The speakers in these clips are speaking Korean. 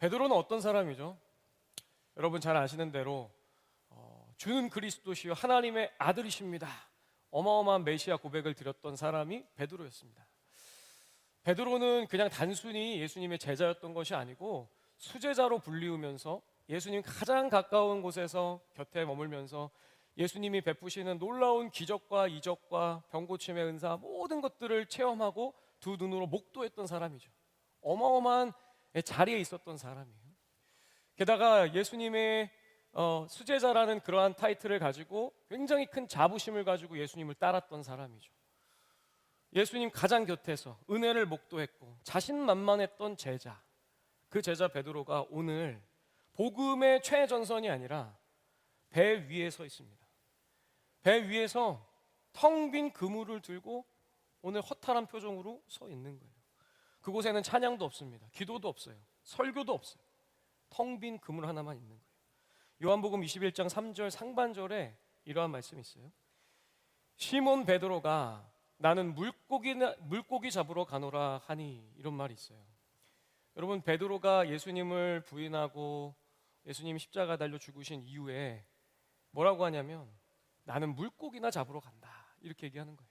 베드로는 어떤 사람이죠? 여러분 잘 아시는 대로 주는 그리스도시요 하나님의 아들이십니다. 어마어마한 메시아 고백을 드렸던 사람이 베드로였습니다. 베드로는 그냥 단순히 예수님의 제자였던 것이 아니고 수제자로 불리우면서 예수님 가장 가까운 곳에서 곁에 머물면서 예수님이 베푸시는 놀라운 기적과 이적과 병고침의 은사 모든 것들을 체험하고 두 눈으로 목도했던 사람이죠. 어마어마한 자리에 있었던 사람이에요. 게다가 예수님의 수제자라는 그러한 타이틀을 가지고 굉장히 큰 자부심을 가지고 예수님을 따랐던 사람이죠. 예수님 가장 곁에서 은혜를 목도했고 자신만만했던 제자, 그 제자 베드로가 오늘 복음의 최전선이 아니라 배 위에 서 있습니다. 배 위에서 텅 빈 그물을 들고 오늘 허탈한 표정으로 서 있는 거예요. 그곳에는 찬양도 없습니다. 기도도 없어요. 설교도 없어요. 텅 빈 그물 하나만 있는 거예요. 요한복음 21장 3절 상반절에 이러한 말씀이 있어요. 시몬 베드로가 나는 물고기 잡으러 가노라 하니, 이런 말이 있어요. 여러분, 베드로가 예수님을 부인하고 예수님 십자가 달려 죽으신 이후에 뭐라고 하냐면 나는 물고기나 잡으러 간다, 이렇게 얘기하는 거예요.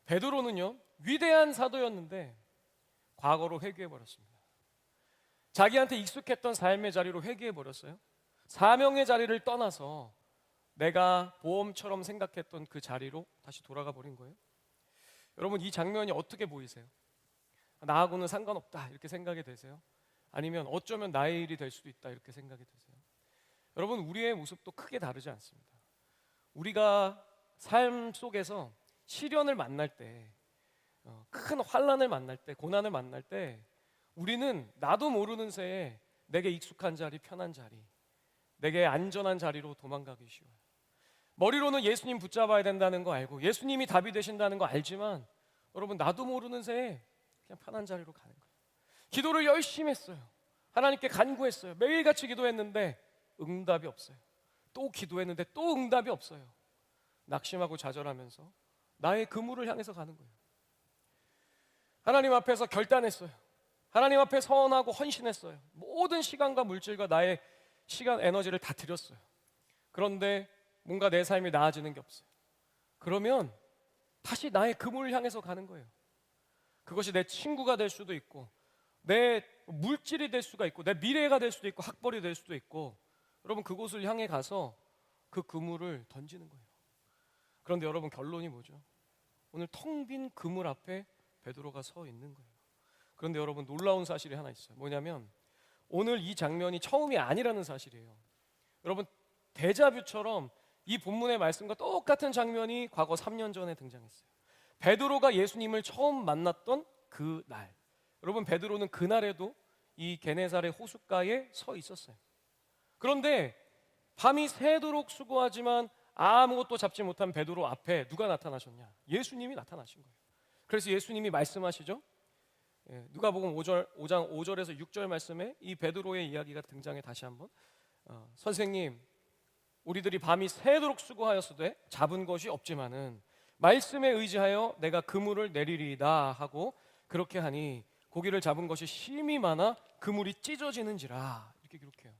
베드로는요, 위대한 사도였는데 과거로 회귀해버렸습니다. 자기한테 익숙했던 삶의 자리로 회귀해버렸어요. 사명의 자리를 떠나서 내가 보험처럼 생각했던 그 자리로 다시 돌아가 버린 거예요. 여러분, 이 장면이 어떻게 보이세요? 나하고는 상관없다 이렇게 생각이 되세요? 아니면 어쩌면 나의 일이 될 수도 있다 이렇게 생각이 되세요? 여러분, 우리의 모습도 크게 다르지 않습니다. 우리가 삶 속에서 시련을 만날 때, 큰 환난을 만날 때, 고난을 만날 때 우리는 나도 모르는 새에 내게 익숙한 자리, 편한 자리, 내게 안전한 자리로 도망가기 쉬워요. 머리로는 예수님 붙잡아야 된다는 거 알고 예수님이 답이 되신다는 거 알지만 여러분, 나도 모르는 새에 그냥 편한 자리로 가는 거예요. 기도를 열심히 했어요. 하나님께 간구했어요. 매일같이 기도했는데 응답이 없어요. 또 기도했는데 또 응답이 없어요. 낙심하고 좌절하면서 나의 그물을 향해서 가는 거예요. 하나님 앞에서 결단했어요. 하나님 앞에 서원하고 헌신했어요. 모든 시간과 물질과 나의 시간, 에너지를 다 드렸어요. 그런데 뭔가 내 삶이 나아지는 게 없어요. 그러면 다시 나의 그물을 향해서 가는 거예요. 그것이 내 친구가 될 수도 있고 내 물질이 될 수가 있고 내 미래가 될 수도 있고 학벌이 될 수도 있고, 여러분, 그곳을 향해 가서 그 그물을 던지는 거예요. 그런데 여러분, 결론이 뭐죠? 오늘 텅 빈 그물 앞에 베드로가 서 있는 거예요. 그런데 여러분, 놀라운 사실이 하나 있어요. 뭐냐면 오늘 이 장면이 처음이 아니라는 사실이에요. 여러분, 데자뷰처럼 이 본문의 말씀과 똑같은 장면이 과거 3년 전에 등장했어요. 베드로가 예수님을 처음 만났던 그 날, 여러분, 베드로는 그날에도 이 게네사렛 호숫가에 서 있었어요. 그런데 밤이 새도록 수고하지만 아무것도 잡지 못한 베드로 앞에 누가 나타나셨냐? 예수님이 나타나신 거예요. 그래서 예수님이 말씀하시죠. 누가복음 5장 5절에서 6절 말씀에 이 베드로의 이야기가 등장해 다시 한번. 선생님, 우리들이 밤이 새도록 수고하였으되 잡은 것이 없지만은 말씀에 의지하여 내가 그물을 내리리이다 하고, 그렇게 하니 고기를 잡은 것이 심히 많아 그물이 찢어지는지라, 이렇게 기록해요.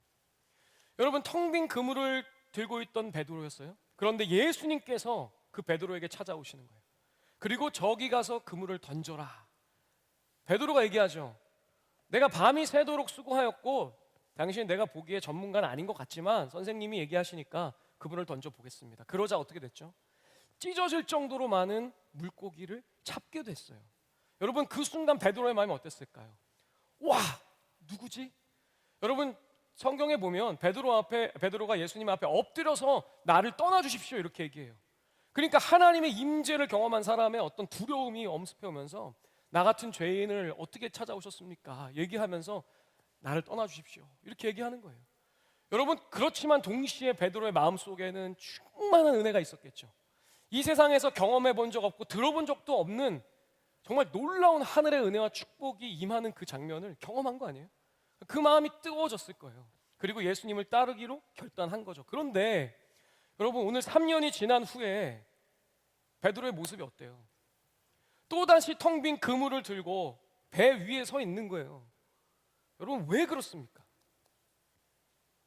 여러분, 텅 빈 그물을 들고 있던 베드로였어요. 그런데 예수님께서 그 베드로에게 찾아오시는 거예요. 그리고 저기 가서 그물을 던져라. 베드로가 얘기하죠. 내가 밤이 새도록 수고하였고 당신 내가 보기에 전문가는 아닌 것 같지만 선생님이 얘기하시니까 그물을 던져보겠습니다. 그러자 어떻게 됐죠? 찢어질 정도로 많은 물고기를 잡게 됐어요. 여러분, 그 순간 베드로의 마음이 어땠을까요? 와, 누구지? 여러분, 성경에 보면 베드로가 예수님 앞에 엎드려서 나를 떠나주십시오 이렇게 얘기해요. 그러니까 하나님의 임재를 경험한 사람의 어떤 두려움이 엄습해 오면서 나 같은 죄인을 어떻게 찾아오셨습니까? 얘기하면서 나를 떠나주십시오 이렇게 얘기하는 거예요. 여러분, 그렇지만 동시에 베드로의 마음속에는 충만한 은혜가 있었겠죠. 이 세상에서 경험해 본 적 없고 들어본 적도 없는 정말 놀라운 하늘의 은혜와 축복이 임하는 그 장면을 경험한 거 아니에요? 그 마음이 뜨거워졌을 거예요. 그리고 예수님을 따르기로 결단한 거죠. 그런데 여러분, 오늘 3년이 지난 후에 베드로의 모습이 어때요? 또다시 텅 빈 그물을 들고 배 위에 서 있는 거예요. 여러분 왜 그렇습니까?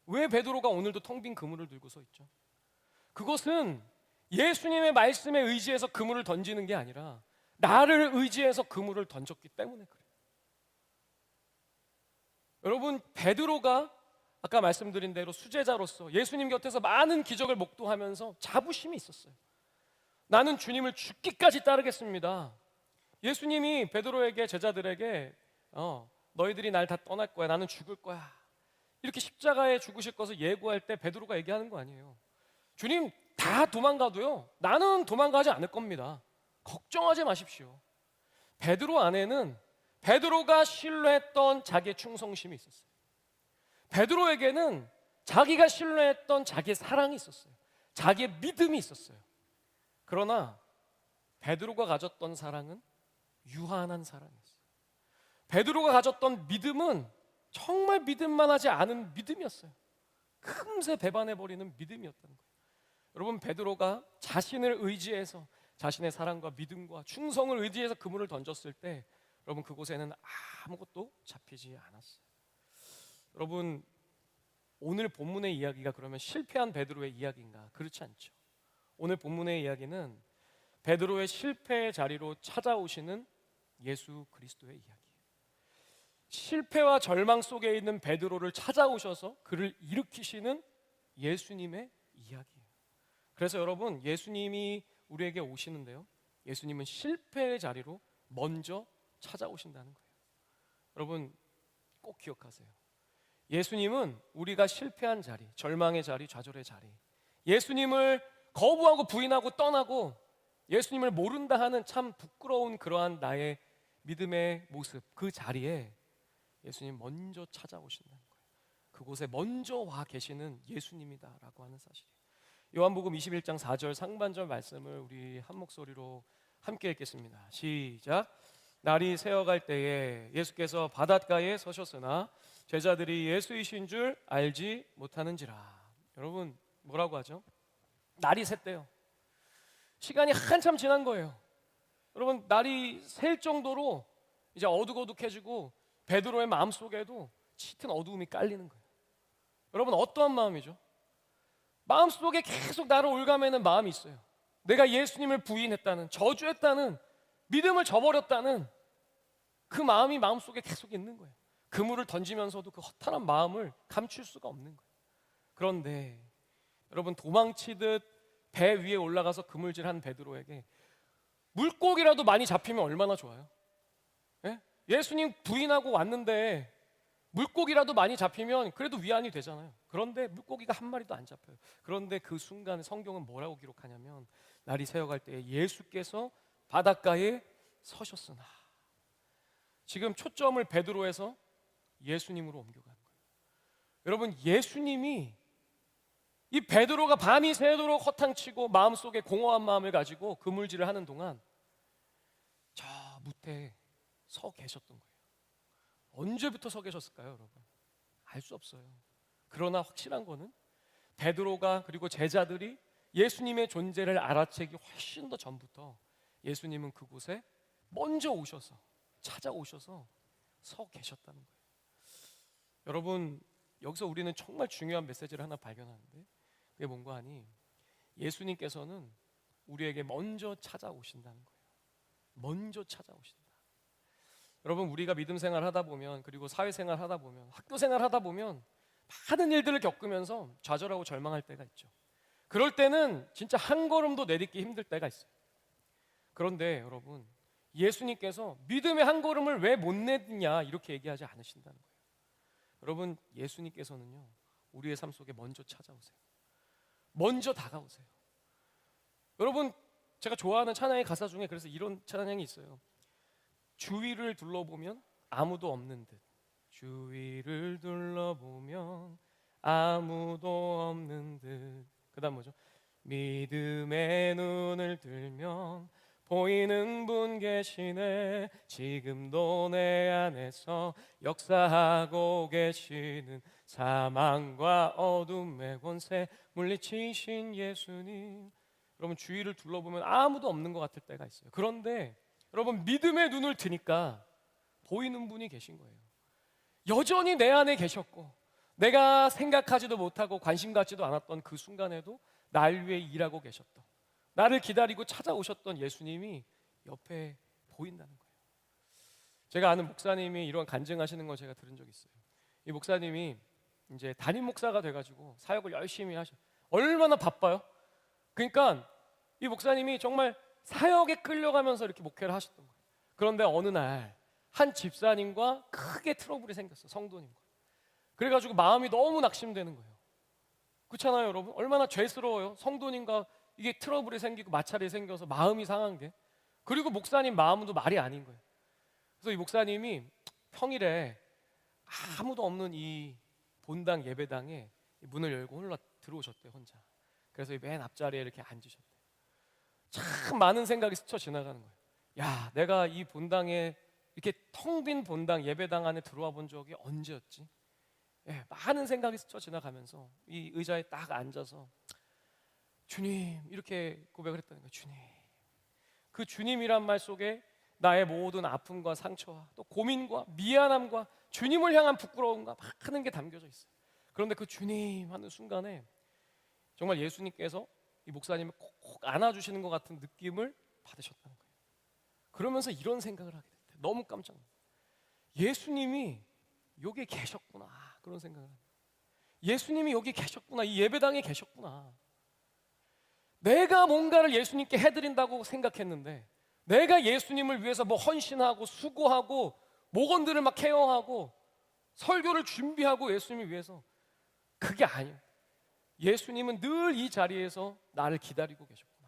왜 베드로가 오늘도 텅 빈 그물을 들고 서 있죠? 그것은 예수님의 말씀에 의지해서 그물을 던지는 게 아니라 나를 의지해서 그물을 던졌기 때문에 그래요. 여러분 베드로가 아까 말씀드린 대로 수제자로서 예수님 곁에서 많은 기적을 목도하면서 자부심이 있었어요. 나는 주님을 죽기까지 따르겠습니다. 예수님이 베드로에게 제자들에게 너희들이 날 다 떠날 거야. 나는 죽을 거야. 이렇게 십자가에 죽으실 것을 예고할 때 베드로가 얘기하는 거 아니에요. 주님 다 도망가도요. 나는 도망가지 않을 겁니다. 걱정하지 마십시오. 베드로 안에는 베드로가 신뢰했던 자기의 충성심이 있었어요. 베드로에게는 자기가 신뢰했던 자기의 사랑이 있었어요. 자기의 믿음이 있었어요. 그러나 베드로가 가졌던 사랑은 유한한 사랑이었어요. 베드로가 가졌던 믿음은 정말 믿음만 하지 않은 믿음이었어요. 금세 배반해버리는 믿음이었다는 거예요. 여러분 베드로가 자신을 의지해서 자신의 사랑과 믿음과 충성을 의지해서 그물을 던졌을 때 여러분 그곳에는 아무것도 잡히지 않았어요. 여러분 오늘 본문의 이야기가 그러면 실패한 베드로의 이야기인가? 그렇지 않죠. 오늘 본문의 이야기는 베드로의 실패의 자리로 찾아오시는 예수 그리스도의 이야기예요. 실패와 절망 속에 있는 베드로를 찾아오셔서 그를 일으키시는 예수님의 이야기예요. 그래서 여러분 예수님이 우리에게 오시는데요, 예수님은 실패의 자리로 먼저 찾아오신다는 거예요. 여러분 꼭 기억하세요. 예수님은 우리가 실패한 자리, 절망의 자리, 좌절의 자리, 예수님을 거부하고 부인하고 떠나고 예수님을 모른다 하는 참 부끄러운 그러한 나의 믿음의 모습, 그 자리에 예수님 먼저 찾아오신다는 거예요. 그곳에 먼저 와 계시는 예수님이다라고 하는 사실이에요. 요한복음 21장 4절 상반절 말씀을 우리 한 목소리로 함께 읽겠습니다. 시작. 날이 새어갈 때에 예수께서 바닷가에 서셨으나 제자들이 예수이신 줄 알지 못하는지라. 여러분 뭐라고 하죠? 날이 샜대요. 시간이 한참 지난 거예요. 여러분 날이 셀 정도로 이제 어둑어둑해지고 베드로의 마음속에도 짙은 어두움이 깔리는 거예요. 여러분 어떠한 마음이죠? 마음속에 계속 나를 올가매는 마음이 있어요. 내가 예수님을 부인했다는, 저주했다는, 믿음을 저버렸다는 그 마음이 마음속에 계속 있는 거예요. 그물을 던지면서도 그 허탈한 마음을 감출 수가 없는 거예요. 그런데 여러분 도망치듯 배 위에 올라가서 그물질한 베드로에게 물고기라도 많이 잡히면 얼마나 좋아요? 예? 예수님 부인하고 왔는데 물고기라도 많이 잡히면 그래도 위안이 되잖아요. 그런데 물고기가 한 마리도 안 잡혀요. 그런데 그 순간에 성경은 뭐라고 기록하냐면 날이 새어갈 때에 예수께서 바닷가에 서셨으나, 지금 초점을 베드로에서 예수님으로 옮겨가는 거예요. 여러분 예수님이 이 베드로가 밤이 새도록 허탕치고 마음속에 공허한 마음을 가지고 그물질을 하는 동안 저 무태에 서 계셨던 거예요. 언제부터 서 계셨을까요, 여러분? 알 수 없어요. 그러나 확실한 거는 베드로가 그리고 제자들이 예수님의 존재를 알아채기 훨씬 더 전부터 예수님은 그곳에 먼저 오셔서 찾아오셔서 서 계셨다는 거예요. 여러분 여기서 우리는 정말 중요한 메시지를 하나 발견하는데 그게 뭔가 하니 예수님께서는 우리에게 먼저 찾아오신다는 거예요. 먼저 찾아오신다. 여러분 우리가 믿음 생활 하다 보면 그리고 사회 생활 하다 보면 학교 생활 하다 보면 많은 일들을 겪으면서 좌절하고 절망할 때가 있죠. 그럴 때는 진짜 한 걸음도 내딛기 힘들 때가 있어요. 그런데 여러분 예수님께서 믿음의 한 걸음을 왜 못 내딛냐 이렇게 얘기하지 않으신다는 거예요. 여러분 예수님께서는요 우리의 삶 속에 먼저 찾아오세요. 먼저 다가오세요. 여러분 제가 좋아하는 찬양의 가사 중에 그래서 이런 찬양이 있어요. 주위를 둘러보면 아무도 없는 듯, 주위를 둘러보면 아무도 없는 듯. 그 다음 뭐죠? 믿음의 눈을 들면 보이는 분 계시네, 지금도 내 안에서 역사하고 계시는 사망과 어둠의 권세 물리치신 예수님. 여러분 주위를 둘러보면 아무도 없는 것 같을 때가 있어요. 그런데 여러분 믿음의 눈을 드니까 보이는 분이 계신 거예요. 여전히 내 안에 계셨고, 내가 생각하지도 못하고 관심 갖지도 않았던 그 순간에도 날 위해 일하고 계셨던, 나를 기다리고 찾아오셨던 예수님이 옆에 보인다는 거예요. 제가 아는 목사님이 이런 간증하시는 걸 제가 들은 적이 있어요. 이 목사님이 이제 담임 목사가 돼가지고 사역을 열심히 하셔. 얼마나 바빠요. 그러니까 이 목사님이 정말 사역에 끌려가면서 이렇게 목회를 하셨던 거예요. 그런데 어느 날 한 집사님과 크게 트러블이 생겼어, 성도님과. 그래가지고 마음이 너무 낙심되는 거예요. 그렇잖아요, 여러분. 얼마나 죄스러워요. 성도님과 이게 트러블이 생기고 마찰이 생겨서 마음이 상한 게. 그리고 목사님 마음도 말이 아닌 거예요. 그래서 이 목사님이 평일에 아무도 없는 이 본당 예배당에 문을 열고 홀라 들어오셨대요, 혼자. 그래서 이 맨 앞자리에 이렇게 앉으셨대요. 참 많은 생각이 스쳐 지나가는 거예요. 야, 내가 이 본당에 이렇게 텅 빈 본당 예배당 안에 들어와 본 적이 언제였지? 예, 많은 생각이 스쳐 지나가면서 이 의자에 딱 앉아서 주님, 이렇게 고백을 했다는 거예요. 주님. 그 주님이란 말 속에 나의 모든 아픔과 상처와 또 고민과 미안함과 주님을 향한 부끄러움과 많은 게 담겨져 있어요. 그런데 그 주님 하는 순간에 정말 예수님께서 이 목사님을 꼭 안아주시는 것 같은 느낌을 받으셨다는 거예요. 그러면서 이런 생각을 하게 됐대요. 너무 깜짝 놀랐어요. 예수님이 여기에 계셨구나, 그런 생각을 합니다. 예수님이 여기 계셨구나, 이 예배당에 계셨구나. 내가 뭔가를 예수님께 해드린다고 생각했는데, 내가 예수님을 위해서 뭐 헌신하고 수고하고 목원들을 막 케어하고 설교를 준비하고 예수님을 위해서, 그게 아니에요. 예수님은 늘 이 자리에서 나를 기다리고 계셨구나.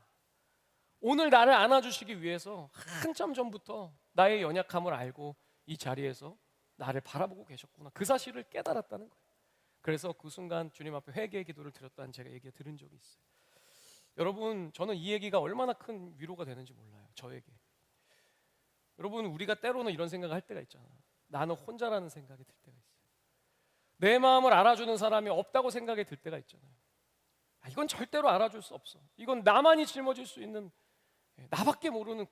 오늘 나를 안아주시기 위해서 한참 전부터 나의 연약함을 알고 이 자리에서 나를 바라보고 계셨구나, 그 사실을 깨달았다는 거예요. 그래서 그 순간 주님 앞에 회개의 기도를 드렸다는 제가 얘기 들은 적이 있어요. 여러분, 저는 이 얘기가 얼마나 큰 위로가 되는지 몰라요, 저에게. 여러분, 우리가 때로는 이런 생각을 할 때가 있잖아. 나는 혼자라는 생각이 들 때가 있어요. 내 마음을 알아주는 사람이 없다고 생각이 들 때가 있잖아요. 이건 절대로 알아줄 수 없어. 이건 나만이 짊어질 수 있는, 나밖에 모르는,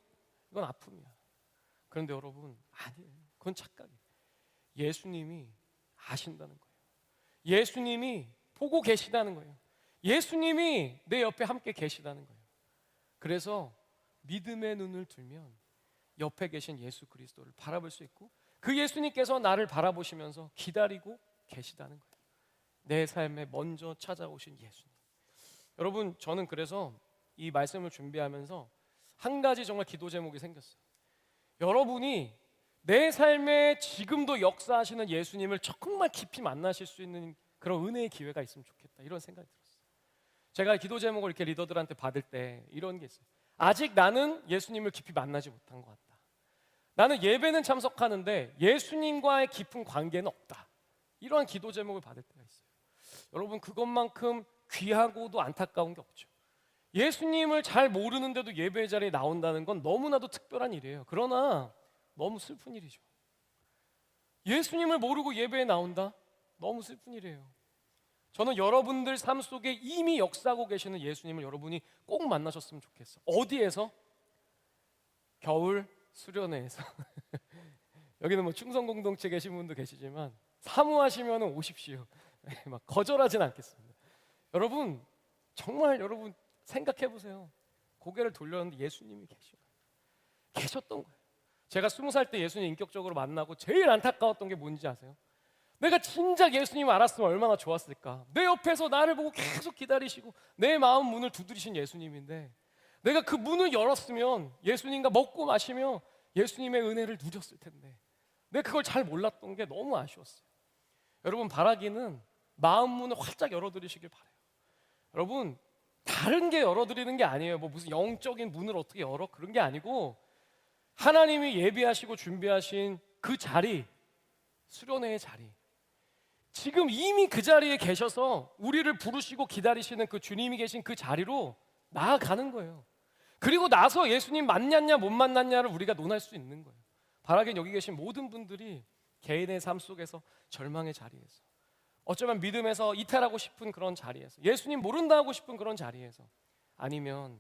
이건 아픔이야. 그런데 여러분, 아니에요. 그건 착각이에요. 예수님이 아신다는 거예요. 예수님이 보고 계시다는 거예요. 예수님이 내 옆에 함께 계시다는 거예요. 그래서 믿음의 눈을 들면 옆에 계신 예수 그리스도를 바라볼 수 있고, 그 예수님께서 나를 바라보시면서 기다리고 계시다는 거예요. 내 삶에 먼저 찾아오신 예수님. 여러분, 저는 그래서 이 말씀을 준비하면서 한 가지 정말 기도 제목이 생겼어요. 여러분이 내 삶에 지금도 역사하시는 예수님을 정말 깊이 만나실 수 있는 그런 은혜의 기회가 있으면 좋겠다, 이런 생각이 들었어요. 제가 기도 제목을 이렇게 리더들한테 받을 때 이런 게 있어요. 아직 나는 예수님을 깊이 만나지 못한 것 같다. 나는 예배는 참석하는데 예수님과의 깊은 관계는 없다. 이러한 기도 제목을 받을 때가 있어요. 여러분, 그것만큼 귀하고도 안타까운 게 없죠. 예수님을 잘 모르는데도 예배 자리에 나온다는 건 너무나도 특별한 일이에요. 그러나 너무 슬픈 일이죠. 예수님을 모르고 예배에 나온다? 너무 슬픈 일이에요. 저는 여러분들 삶 속에 이미 역사하고 계시는 예수님을 여러분이 꼭 만나셨으면 좋겠어요. 어디에서? 겨울 수련회에서. 여기는 뭐 충성공동체 계신 분도 계시지만 사모하시면 오십시오. 막 거절하진 않겠습니다. 여러분, 정말 여러분 생각해 보세요. 고개를 돌렸는데 예수님이 계셨던 거예요. 제가 20살 때 예수님 인격적으로 만나고 제일 안타까웠던 게 뭔지 아세요? 내가 진작 예수님 알았으면 얼마나 좋았을까. 내 옆에서 나를 보고 계속 기다리시고 내 마음 문을 두드리신 예수님인데, 내가 그 문을 열었으면 예수님과 먹고 마시며 예수님의 은혜를 누렸을 텐데, 내가 그걸 잘 몰랐던 게 너무 아쉬웠어요. 여러분, 바라기는 마음 문을 활짝 열어드리시길 바라요. 여러분, 다른 게 열어드리는 게 아니에요. 뭐 무슨 영적인 문을 어떻게 열어, 그런 게 아니고, 하나님이 예비하시고 준비하신 그 자리, 수련회의 자리, 지금 이미 그 자리에 계셔서 우리를 부르시고 기다리시는 그 주님이 계신 그 자리로 나아가는 거예요. 그리고 나서 예수님 만났냐 못 만났냐를 우리가 논할 수 있는 거예요. 바라긴 여기 계신 모든 분들이 개인의 삶 속에서 절망의 자리에서, 어쩌면 믿음에서 이탈하고 싶은 그런 자리에서, 예수님 모른다 하고 싶은 그런 자리에서, 아니면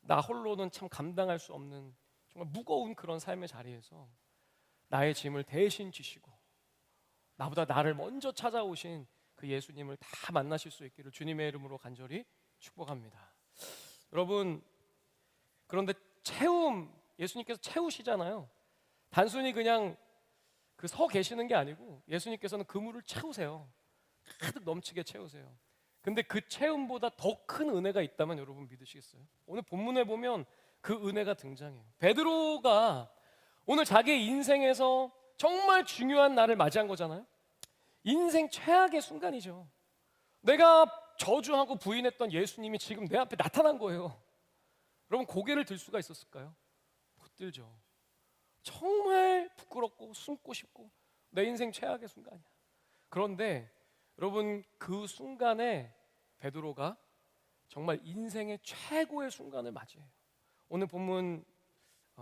나 홀로는 참 감당할 수 없는 정말 무거운 그런 삶의 자리에서 나의 짐을 대신 지시고 나보다 나를 먼저 찾아오신 그 예수님을 다 만나실 수 있기를 주님의 이름으로 간절히 축복합니다. 여러분, 그런데 예수님께서 채우시잖아요. 단순히 그냥 그 서 계시는 게 아니고 예수님께서는 그물을 채우세요. 가득 넘치게 채우세요. 근데 그 채움보다 더 큰 은혜가 있다면 여러분 믿으시겠어요? 오늘 본문에 보면 그 은혜가 등장해요. 베드로가 오늘 자기의 인생에서 정말 중요한 날을 맞이한 거잖아요. 인생 최악의 순간이죠. 내가 저주하고 부인했던 예수님이 지금 내 앞에 나타난 거예요. 여러분, 고개를 들 수가 있었을까요? 못 들죠. 정말 부끄럽고 숨고 싶고 내 인생 최악의 순간이야. 그런데 여러분, 그 순간에 베드로가 정말 인생의 최고의 순간을 맞이해요. 오늘 본문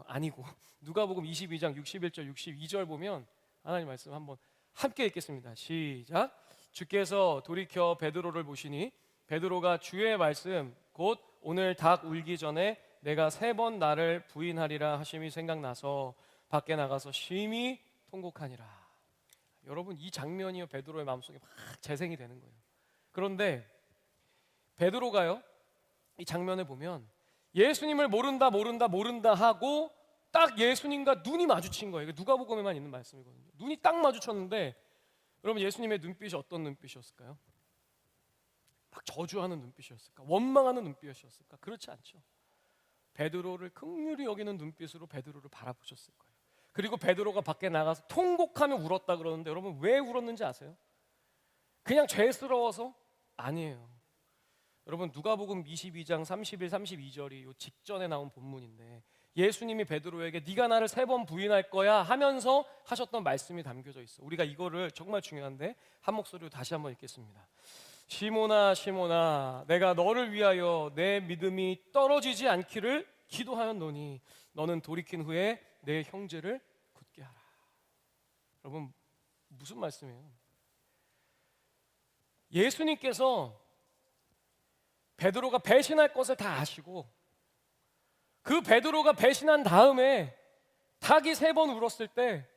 아니고 누가복음 22장 61절 62절 보면 하나님 말씀 한번 함께 읽겠습니다. 시작. 주께서 돌이켜 베드로를 보시니 베드로가 주의 말씀 곧 오늘 닭 울기 전에 내가 3번 나를 부인하리라 하심이 생각나서 밖에 나가서 심히 통곡하니라. 여러분, 이 장면이 베드로의 마음속에 막 재생이 되는 거예요. 그런데 베드로가요, 이 장면을 보면 예수님을 모른다 하고 딱 예수님과 눈이 마주친 거예요. 누가복음에만 있는 말씀이거든요. 눈이 딱 마주쳤는데 여러분, 예수님의 눈빛이 어떤 눈빛이었을까요? 막 저주하는 눈빛이었을까? 원망하는 눈빛이었을까? 그렇지 않죠. 베드로를 긍휼히 여기는 눈빛으로 베드로를 바라보셨을 거예요. 그리고 베드로가 밖에 나가서 통곡하며 울었다 그러는데 여러분, 왜 울었는지 아세요? 그냥 죄스러워서? 아니에요. 여러분, 누가복음 22장 31, 32절이 요 직전에 나온 본문인데 예수님이 베드로에게 네가 나를 3번 부인할 거야 하면서 하셨던 말씀이 담겨져 있어. 우리가 이거를 정말 중요한데 한 목소리로 다시 한번 읽겠습니다. 시몬아 시몬아, 내가 너를 위하여 내 믿음이 떨어지지 않기를 기도하였노니 너는 돌이킨 후에 내 형제를 굳게 하라. 여러분, 무슨 말씀이에요? 예수님께서 베드로가 배신할 것을 다 아시고 그 베드로가 배신한 다음에 닭이 3번 울었을 때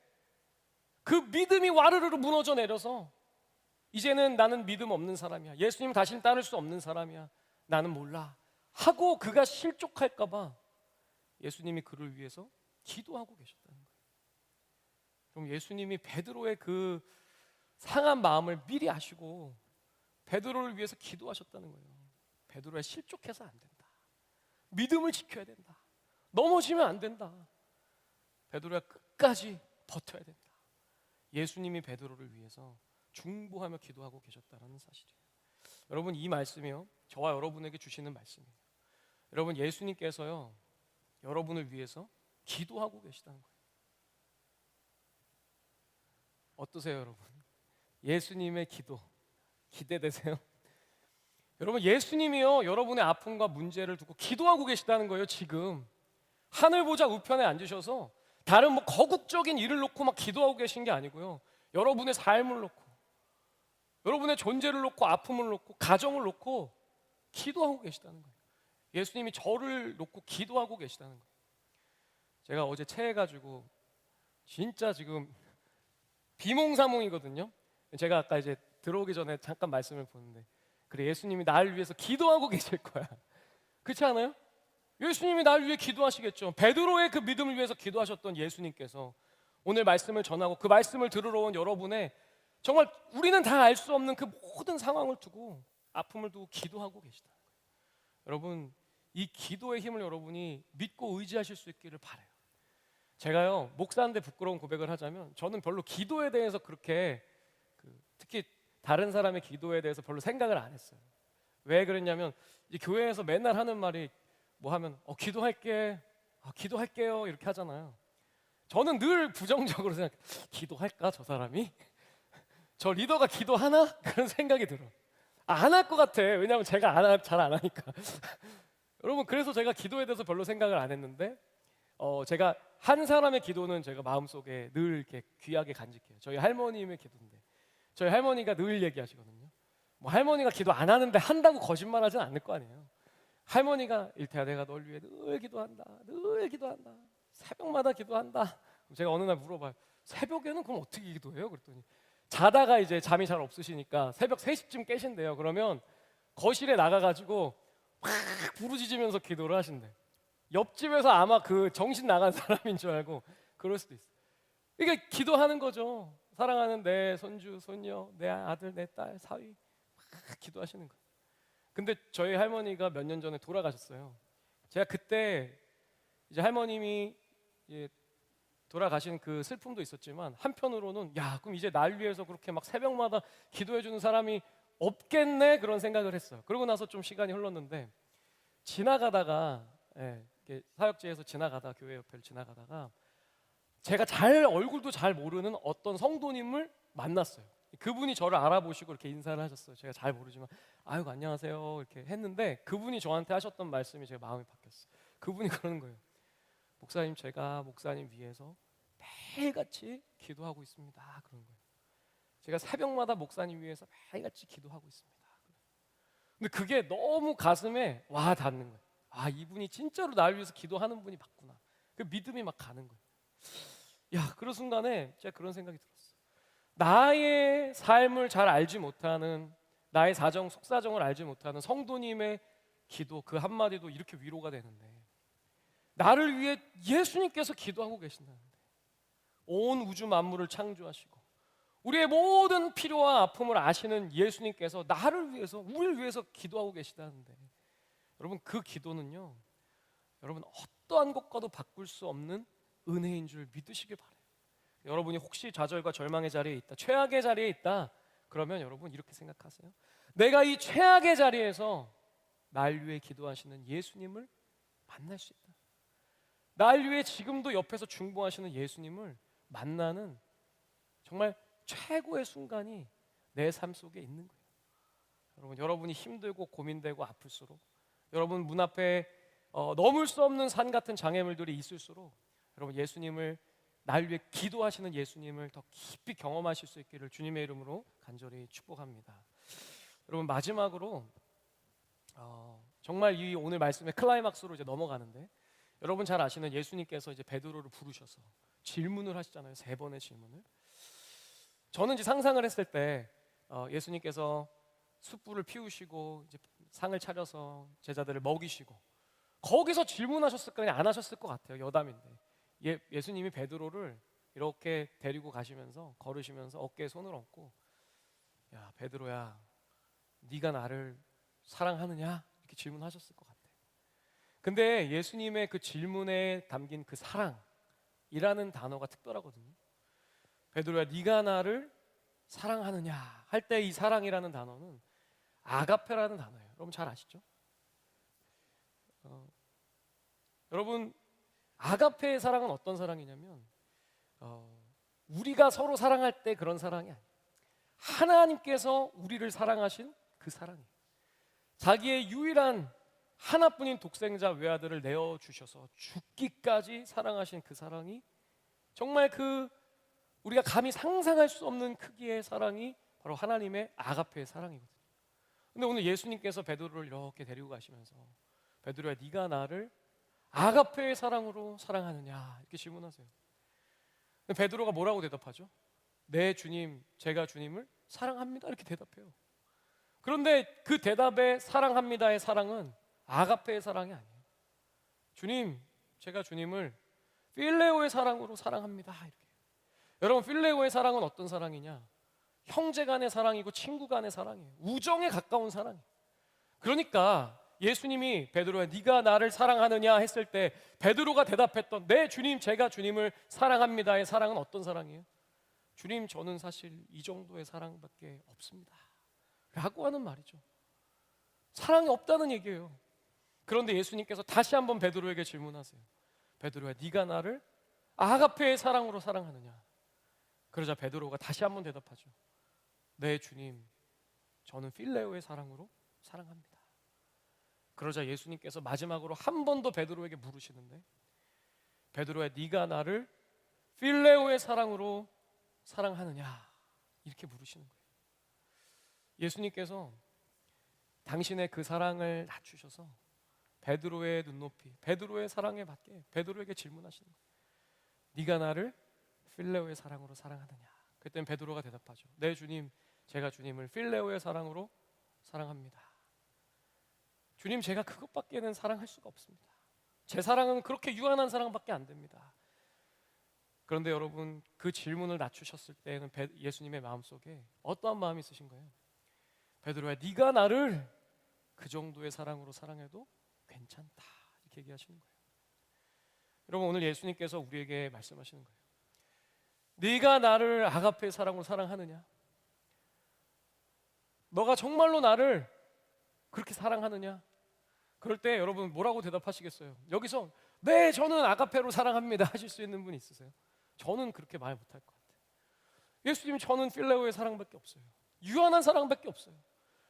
그 믿음이 와르르르 무너져 내려서 이제는 나는 믿음 없는 사람이야, 예수님 다시는 따를 수 없는 사람이야, 나는 몰라 하고 그가 실족할까 봐 예수님이 그를 위해서 기도하고 계셨다는 거예요. 그럼 예수님이 베드로의 그 상한 마음을 미리 아시고 베드로를 위해서 기도하셨다는 거예요. 베드로야, 실족해서 안 된다. 믿음을 지켜야 된다. 넘어지면 안 된다. 베드로야, 끝까지 버텨야 된다. 예수님이 베드로를 위해서 중보하며 기도하고 계셨다는 사실이에요. 여러분, 이 말씀이요, 저와 여러분에게 주시는 말씀이에요. 여러분, 예수님께서요, 여러분을 위해서 기도하고 계시다는 거예요. 어떠세요, 여러분? 예수님의 기도 기대되세요? 여러분, 예수님이요, 여러분의 아픔과 문제를 두고 기도하고 계시다는 거예요. 지금 하늘 보좌 우편에 앉으셔서 다른 뭐 거국적인 일을 놓고 막 기도하고 계신 게 아니고요, 여러분의 삶을 놓고 여러분의 존재를 놓고 아픔을 놓고 가정을 놓고 기도하고 계시다는 거예요. 예수님이 저를 놓고 기도하고 계시다는 거예요. 제가 어제 체해가지고 진짜 지금 비몽사몽이거든요. 제가 아까 이제 들어오기 전에 잠깐 말씀을 보는데, 그래, 예수님이 나를 위해서 기도하고 계실 거야. 그렇지 않아요? 예수님이 나를 위해 기도하시겠죠. 베드로의 그 믿음을 위해서 기도하셨던 예수님께서 오늘 말씀을 전하고 그 말씀을 들으러 온 여러분의 정말 우리는 다 알 수 없는 그 모든 상황을 두고 아픔을 두고 기도하고 계시다. 여러분, 이 기도의 힘을 여러분이 믿고 의지하실 수 있기를 바라요. 제가요, 목사인데 부끄러운 고백을 하자면 저는 별로 기도에 대해서 그렇게 특히 다른 사람의 기도에 대해서 별로 생각을 안 했어요. 왜 그랬냐면 이 교회에서 맨날 하는 말이 뭐 하면 기도할게, 기도할게요 이렇게 하잖아요. 저는 늘 부정적으로 생각해요. 기도할까 저 사람이? 저 리더가 기도하나? 그런 생각이 들어. 안 할 것 같아. 왜냐하면 제가 잘 안 하니까. 여러분, 그래서 제가 기도에 대해서 별로 생각을 안 했는데 제가 한 사람의 기도는 제가 마음속에 늘 이렇게 귀하게 간직해요. 저희 할머님의 기도인데 저희 할머니가 늘 얘기하시거든요. 뭐 할머니가 기도 안 하는데 한다고 거짓말하진 않을 거 아니에요. 할머니가 일태야 내가 널 위해 늘 기도한다, 늘 기도한다, 새벽마다 기도한다. 제가 어느 날 물어봐요. 새벽에는 그럼 어떻게 기도해요? 그랬더니 자다가 이제 잠이 잘 없으시니까 새벽 3시쯤 깨신대요. 그러면 거실에 나가가지고 막 부르짖으면서 기도를 하신대. 옆집에서 아마 그 정신 나간 사람인 줄 알고 그럴 수도 있어. 그러니까 기도하는 거죠. 사랑하는 내 손주, 손녀, 내 아들, 내 딸, 사위 막 기도하시는 거예요. 근데 저희 할머니가 몇 년 전에 돌아가셨어요. 제가 그때 이제 할머님이 이제 돌아가신 그 슬픔도 있었지만 한편으로는 야, 그럼 이제 날 위해서 그렇게 막 새벽마다 기도해 주는 사람이 없겠네 그런 생각을 했어요. 그러고 나서 좀 시간이 흘렀는데 지나가다가 이렇게 사역지에서 지나가다 교회 옆을 지나가다가 제가 얼굴도 잘 모르는 어떤 성도님을 만났어요. 그분이 저를 알아보시고 이렇게 인사를 하셨어요. 제가 잘 모르지만 아유 안녕하세요 이렇게 했는데 그분이 저한테 하셨던 말씀이 제 마음이 바뀌었어요. 그분이 그러는 거예요. 목사님, 제가 목사님 위해서 매일같이 기도하고 있습니다. 그런 거예요. 제가 새벽마다 목사님 위해서 매일같이 기도하고 있습니다. 근데 그게 너무 가슴에 와 닿는 거예요. 아, 이분이 진짜로 나를 위해서 기도하는 분이 맞구나. 그 믿음이 막 가는 거예요. 야, 그런 순간에 제가 그런 생각이 들었어요. 나의 삶을 잘 알지 못하는, 나의 속사정을 알지 못하는 성도님의 기도 그 한마디도 이렇게 위로가 되는데, 나를 위해 예수님께서 기도하고 계신다는데, 온 우주 만물을 창조하시고 우리의 모든 필요와 아픔을 아시는 예수님께서 나를 위해서, 우리를 위해서 기도하고 계시다는데, 여러분 그 기도는요, 여러분 어떠한 것과도 바꿀 수 없는 은혜인 줄 믿으시길 바라요. 여러분이 혹시 좌절과 절망의 자리에 있다, 최악의 자리에 있다, 그러면 여러분 이렇게 생각하세요. 내가 이 최악의 자리에서 날 위해 기도하시는 예수님을 만날 수 있다. 날 위해 지금도 옆에서 중보하시는 예수님을 만나는 정말 최고의 순간이 내 삶 속에 있는 거예요. 여러분, 여러분이 힘들고 고민되고 아플수록, 여러분 문 앞에 넘을 수 없는 산 같은 장애물들이 있을수록, 여러분 예수님을, 날 위해 기도하시는 예수님을 더 깊이 경험하실 수 있기를 주님의 이름으로 간절히 축복합니다. 여러분 마지막으로 정말 이 오늘 말씀의 클라이막스로 이제 넘어가는데, 여러분 잘 아시는 예수님께서 이제 베드로를 부르셔서 질문을 하시잖아요. 3번의 질문을. 저는 이제 상상을 했을 때 예수님께서 숯불을 피우시고 이제 상을 차려서 제자들을 먹이시고 거기서 질문하셨을까, 안 하셨을 것 같아요. 여담인데 예수님이 베드로를 이렇게 데리고 가시면서, 걸으시면서 어깨에 손을 얹고, 야 베드로야, 네가 나를 사랑하느냐, 이렇게 질문하셨을 것 같아요. 근데 예수님의 그 질문에 담긴 그 사랑이라는 단어가 특별하거든요. 베드로야, 네가 나를 사랑하느냐 할 때 이 사랑이라는 단어는 아가페라는 단어예요. 여러분 잘 아시죠? 여러분 아가페의 사랑은 어떤 사랑이냐면 우리가 서로 사랑할 때 그런 사랑이 아니에요. 하나님께서 우리를 사랑하신 그 사랑이에요. 자기의 유일한 하나뿐인 독생자 외아들을 내어주셔서 죽기까지 사랑하신 그 사랑이 정말 그 우리가 감히 상상할 수 없는 크기의 사랑이 바로 하나님의 아가페의 사랑이거든요. 근데 오늘 예수님께서 베드로를 이렇게 데리고 가시면서, 베드로야, 네가 나를 아가페의 사랑으로 사랑하느냐, 이렇게 질문하세요. 베드로가 뭐라고 대답하죠? 네 주님, 제가 주님을 사랑합니다, 이렇게 대답해요. 그런데 그 대답에 사랑합니다의 사랑은 아가페의 사랑이 아니에요. 주님, 제가 주님을 필레오의 사랑으로 사랑합니다, 이렇게. 여러분 필레오의 사랑은 어떤 사랑이냐? 형제 간의 사랑이고 친구 간의 사랑이에요. 우정에 가까운 사랑이에요. 그러니까 예수님이 베드로야, 네가 나를 사랑하느냐 했을 때 베드로가 대답했던 네 주님, 제가 주님을 사랑합니다의 사랑은 어떤 사랑이에요? 주님, 저는 사실 이 정도의 사랑밖에 없습니다, 라고 하는 말이죠. 사랑이 없다는 얘기예요. 그런데 예수님께서 다시 한번 베드로에게 질문하세요. 베드로야, 네가 나를 아가페의 사랑으로 사랑하느냐? 그러자 베드로가 다시 한번 대답하죠. 네 주님, 저는 필레오의 사랑으로 사랑합니다. 그러자 예수님께서 마지막으로 한 번 더 베드로에게 물으시는데, 베드로야, 네가 나를 필레오의 사랑으로 사랑하느냐, 이렇게 물으시는 거예요. 예수님께서 당신의 그 사랑을 낮추셔서 베드로의 눈높이, 베드로의 사랑에 맞게 베드로에게 질문하시는 거예요. 네가 나를 필레오의 사랑으로 사랑하느냐? 그때는 베드로가 대답하죠. 네 주님, 제가 주님을 필레오의 사랑으로 사랑합니다. 주님, 제가 그것밖에는 사랑할 수가 없습니다. 제 사랑은 그렇게 유한한 사랑밖에 안 됩니다. 그런데 여러분, 그 질문을 낮추셨을 때는 예수님의 마음속에 어떠한 마음이 있으신 거예요? 베드로야, 네가 나를 그 정도의 사랑으로 사랑해도 괜찮다, 이렇게 얘기하시는 거예요. 여러분, 오늘 예수님께서 우리에게 말씀하시는 거예요. 네가 나를 아가페의 사랑으로 사랑하느냐? 너가 정말로 나를 그렇게 사랑하느냐? 그럴 때 여러분 뭐라고 대답하시겠어요? 여기서 네, 저는 아가페로 사랑합니다 하실 수 있는 분 있으세요? 저는 그렇게 말 못할 것 같아요. 예수님, 저는 필레오의 사랑밖에 없어요. 유한한 사랑밖에 없어요.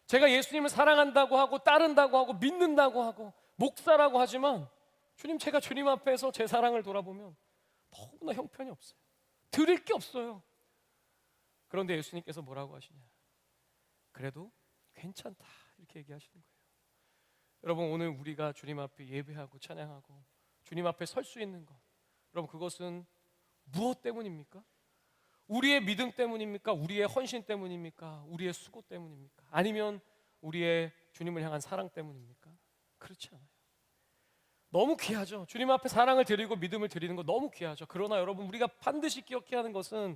제가 예수님을 사랑한다고 하고 따른다고 하고 믿는다고 하고 목사라고 하지만 주님, 제가 주님 앞에서 제 사랑을 돌아보면 너무나 형편이 없어요. 드릴 게 없어요. 그런데 예수님께서 뭐라고 하시냐? 그래도 괜찮다, 이렇게 얘기하시는 거예요. 여러분, 오늘 우리가 주님 앞에 예배하고 찬양하고 주님 앞에 설 수 있는 것, 여러분, 그것은 무엇 때문입니까? 우리의 믿음 때문입니까? 우리의 헌신 때문입니까? 우리의 수고 때문입니까? 아니면 우리의 주님을 향한 사랑 때문입니까? 그렇지 않아요. 너무 귀하죠. 주님 앞에 사랑을 드리고 믿음을 드리는 거 너무 귀하죠. 그러나 여러분, 우리가 반드시 기억해야 하는 것은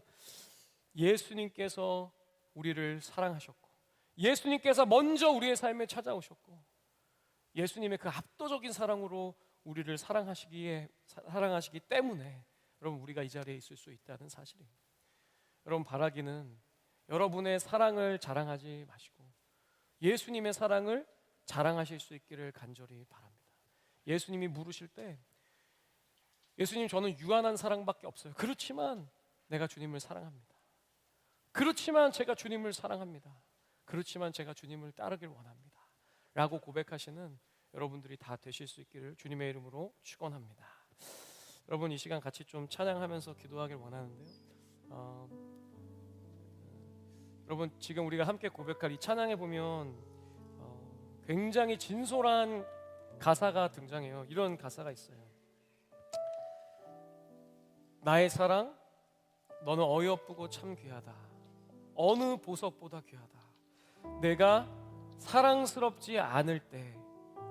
예수님께서 우리를 사랑하셨고, 예수님께서 먼저 우리의 삶에 찾아오셨고, 예수님의 그 압도적인 사랑으로 우리를 사랑하시기 때문에 여러분, 우리가 이 자리에 있을 수 있다는 사실이에요. 여러분, 바라기는 여러분의 사랑을 자랑하지 마시고 예수님의 사랑을 자랑하실 수 있기를 간절히 바랍니다. 예수님이 물으실 때, 예수님, 저는 유한한 사랑밖에 없어요. 그렇지만 내가 주님을 사랑합니다. 그렇지만 제가 주님을 사랑합니다. 그렇지만 제가 주님을 따르길 원합니다 라고 고백하시는 여러분들이 다 되실 수 있기를 주님의 이름으로 축원합니다. 여러분, 이 시간 같이 좀 찬양하면서 기도하길 원하는데요. 여러분, 지금 우리가 함께 고백할 이 찬양에 보면 굉장히 진솔한 가사가 등장해요. 이런 가사가 있어요. 나의 사랑, 너는 어여쁘고 참 귀하다. 어느 보석보다 귀하다. 내가 사랑스럽지 않을 때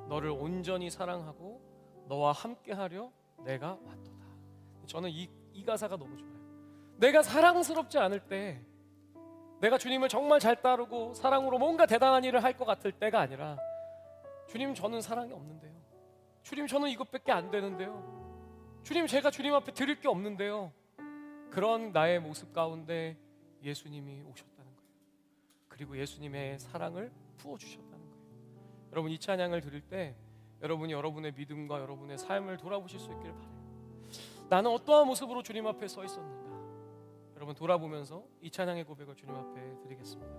너를 온전히 사랑하고 너와 함께하려 내가 왔도다. 저는 이 가사가 너무 좋아요. 내가 사랑스럽지 않을 때, 내가 주님을 정말 잘 따르고 사랑으로 뭔가 대단한 일을 할 것 같을 때가 아니라, 주님, 저는 사랑이 없는데요. 주님, 저는 이것밖에 안 되는데요. 주님, 제가 주님 앞에 드릴 게 없는데요. 그런 나의 모습 가운데 예수님이 오셨다는 거예요. 그리고 예수님의 사랑을 부어주셨다는 거예요. 여러분, 이 찬양을 드릴 때 여러분이 여러분의 믿음과 여러분의 삶을 돌아보실 수 있기를 바라요. 나는 어떠한 모습으로 주님 앞에 서 있었는가? 여러분, 돌아보면서 이 찬양의 고백을 주님 앞에 드리겠습니다.